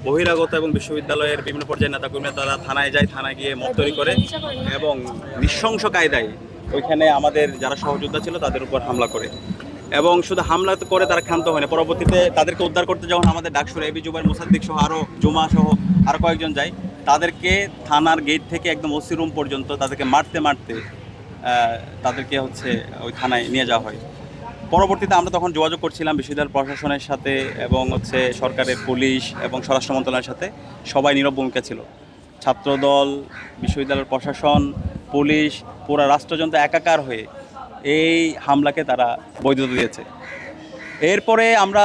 বহিরাগত এবং বিশ্ববিদ্যালয়ের বিভিন্ন পর্যায়ের নেতাকর্মীরা তারা থানায় যায়, থানায় গিয়ে মত তৈরি করে এবং নৃশংস কায়দায় ওইখানে আমাদের যারা সহযোদ্ধা ছিল তাদের উপর হামলা করে। এবং শুধু হামলা করে তারা ক্ষান্ত হয় না, পরবর্তীতে তাদেরকে উদ্ধার করতে যখন আমাদের ডাকসুর এবি জুবাইর মুসাদ্দিক সহ আরও জুমা সহ আরও কয়েকজন যায়, তাদেরকে থানার গেট থেকে একদম ওসি রুম পর্যন্ত তাদেরকে মারতে মারতে তাদেরকে ওই থানায় নিয়ে যাওয়া হয়। পরবর্তীতে আমরা তখন যোগাযোগ করছিলাম বিশ্ববিদ্যালয় প্রশাসনের সাথে এবং সরকারের পুলিশ এবং স্বরাষ্ট্র মন্ত্রণালয়ের সাথে, সবাই নীরব ভূমিকা ছিল। ছাত্রদল, বিশ্ববিদ্যালয়ের প্রশাসন, পুলিশ, পুরা রাষ্ট্রযন্ত্র একাকার হয়ে এই হামলাকে তারা বৈধতা দিয়েছে। এরপরে আমরা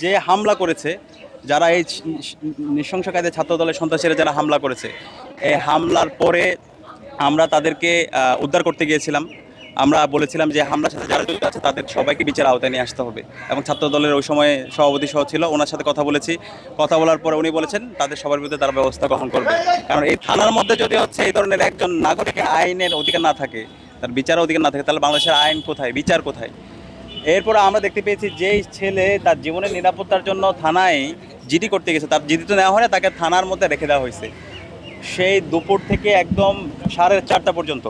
যে হামলা করেছে, যারা এই নৃশংস কায়দায় ছাত্রদলের সন্ত্রাসীরা যারা হামলা করেছে, এই হামলার পরে আমরা তাদেরকে উদ্ধার করতে গিয়েছিলাম। আমরা বলেছিলাম যে হামলার সাথে যারা জড়িত আছে তাদের সবাইকে বিচার আওতায় নিয়ে আসতে হবে। এবং ছাত্রদলের ওই সময় সভাপতি সহ ছিল, ওনার সাথে কথা বলেছি। কথা বলার পরে উনি বলেছেন তাদের সবার বিরুদ্ধে তারা ব্যবস্থা গ্রহণ করবে। কারণ এই থানার মধ্যে যদি এই ধরনের একজন নাগরিকের আইনের অধিকার না থাকে, তার বিচারের অধিকার না থাকে, তাহলে বাংলাদেশের আইন কোথায়, বিচার কোথায়? এরপরে আমরা দেখতে পেয়েছি যেই ছেলে তার জীবনের নিরাপত্তার জন্য থানায় জিডি করতে গেছে, তার জিডি তো নেওয়া হয় না, তাকে থানার মধ্যে রেখে দেওয়া হয়েছে। সেই দুপুর থেকে একদম 4:30 পর্যন্ত,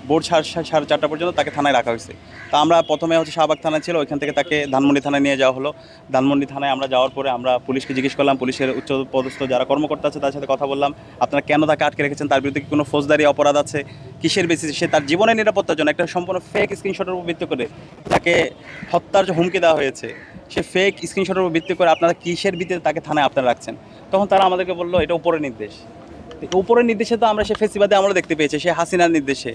ভোর 4:30 পর্যন্ত তাকে থানায় রাখা হয়েছে। তা আমরা প্রথমে শাহবাগ থানায় ছিল, ওইখান থেকে তাকে ধানমন্ডি থানায় নিয়ে যাওয়া হলো। ধানমন্ডি থানায় আমরা যাওয়ার পরে আমরা পুলিশকে জিজ্ঞেস করলাম, পুলিশের উচ্চপদস্থ যারা কর্মকর্তা আছে তার সাথে কথা বললাম, আপনারা কেন তাকে আটকে রেখেছেন, তার বিরুদ্ধে কি কোনো ফৌজদারি অপরাধ আছে, কিসের বেসিসে সে তার জীবনের নিরাপত্তার জন্য একটা সম্পূর্ণ ফেক স্ক্রিনশটের উপর ভিত্তি করে তাকে হত্যার যে হুমকি দেওয়া হয়েছে, সে ফেক স্ক্রিনশটের উপর ভিত্তি করে আপনারা কিসের ভিত্তিতে তাকে থানায় আপনারা রাখছেন? তখন তারা আমাদেরকে বললো এটা উপরের নির্দেশ। উপরের নির্দেশে তো আমরা সে ফেসিবাদে আমরা দেখতে পেয়েছি, সে হাসিনার নির্দেশে,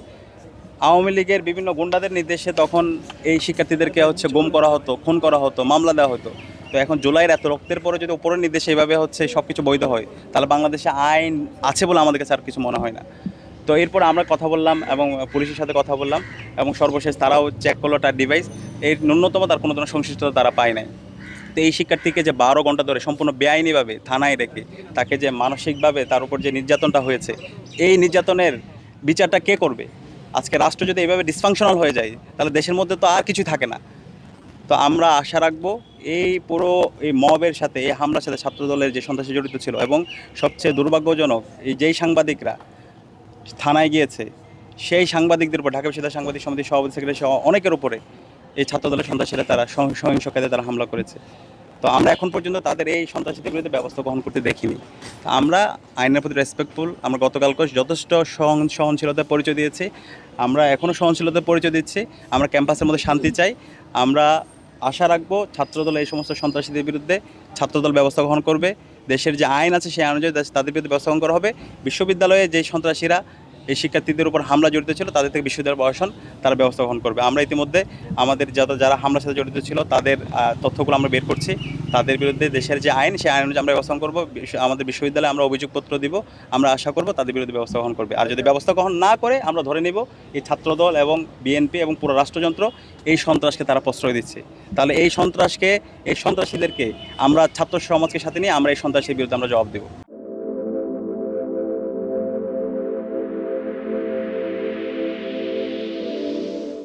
আওয়ামী লীগের বিভিন্ন গুন্ডাদের নির্দেশে তখন এই শিক্ষার্থীদেরকে গুম করা হতো, খুন করা হতো, মামলা দেওয়া হতো। তো এখন জুলাইয়ের এত রক্তের পরে যদি উপরের নির্দেশে এইভাবে সব কিছু বৈধ হয়, তাহলে বাংলাদেশে আইন আছে বলে আমাদের কাছে আর কিছু মনে হয় না। তো এরপর আমরা কথা বললাম এবং পুলিশের সাথে কথা বললাম, এবং সর্বশেষ তারাও চেক করলো তার ডিভাইস, এর ন্যূনতম তার কোনো ধরনের সংশ্লিষ্টতা তারা পায় নাই। তো এই শিক্ষার্থীকে যে 12 ঘন্টা ধরে সম্পূর্ণ বেআইনিভাবে থানায় রেখে তাকে যে মানসিকভাবে তার উপর যে নির্যাতনটা হয়েছে, এই নির্যাতনের বিচারটা কে করবে? আজকে রাষ্ট্র যদি এইভাবে ডিসফাংশনাল হয়ে যায়, তাহলে দেশের মধ্যে তো আর কিছুই থাকে না। তো আমরা আশা রাখবো এই পুরো এই মবের সাথে, এই হামলার সাথে ছাত্রদলের যে সন্ত্রাসী জড়িত ছিল, এবং সবচেয়ে দুর্ভাগ্যজনক যেই সাংবাদিকরা থানায় গিয়েছে, সেই সাংবাদিকদের উপর ঢাকা বিশ্ববিদ্যালয় সাংবাদিক সমিতির সভাপতি সেক্রেটারি সহ অনেকের উপরে এই ছাত্রদলের সন্ত্রাসীরা তারা সহিংস কায়দায় তারা হামলা করেছে। তো আমরা এখন পর্যন্ত তাদের এই সন্ত্রাসীদের বিরুদ্ধে ব্যবস্থা গ্রহণ করতে দেখিনি। আমরা আইনের প্রতি রেসপেক্টফুল। আমরা গতকালকে যথেষ্ট সহনশীলতার পরিচয় দিয়েছি, আমরা এখনও সহনশীলতার পরিচয় দিচ্ছি। আমরা ক্যাম্পাসের মধ্যে শান্তি চাই। আমরা আশা রাখবো ছাত্রদল এই সমস্ত সন্ত্রাসীদের বিরুদ্ধে ছাত্রদল ব্যবস্থা গ্রহণ করবে। দেশের যে আইন আছে সেই আইন অনুযায়ী তাদের বিরুদ্ধে ব্যবস্থা গ্রহণ করা হবে। বিশ্ববিদ্যালয়ে যে সন্ত্রাসীরা এই শিক্ষার্থীদের উপর হামলা জড়িত ছিল, তাদের থেকে বিশ্ববিদ্যালয় প্রশাসন তারা ব্যবস্থা গ্রহণ করবে। আমরা ইতিমধ্যে আমাদের যারা হামলার সাথে জড়িত ছিল তাদের তথ্যগুলো আমরা বের করছি। তাদের বিরুদ্ধে দেশের যে আইন, সেই আইন অনুযায়ী আমরা ব্যবস্থা গ্রহণ করবো। আমাদের বিশ্ববিদ্যালয়ে আমরা অভিযোগপত্র দিব, আমরা আশা করব তাদের বিরুদ্ধে ব্যবস্থা গ্রহণ করবে। আর যদি ব্যবস্থা গ্রহণ না করে, আমরা ধরে নিব এই ছাত্রদল এবং বিএনপি এবং পুরো রাষ্ট্রযন্ত্র এই সন্ত্রাসকে তারা প্রশ্রয় দিচ্ছে। তাহলে এই সন্ত্রাসীদেরকে আমরা ছাত্র সমাজকে সাথে নিয়ে আমরা এই সন্ত্রাসীর বিরুদ্ধে আমরা জবাব দেব।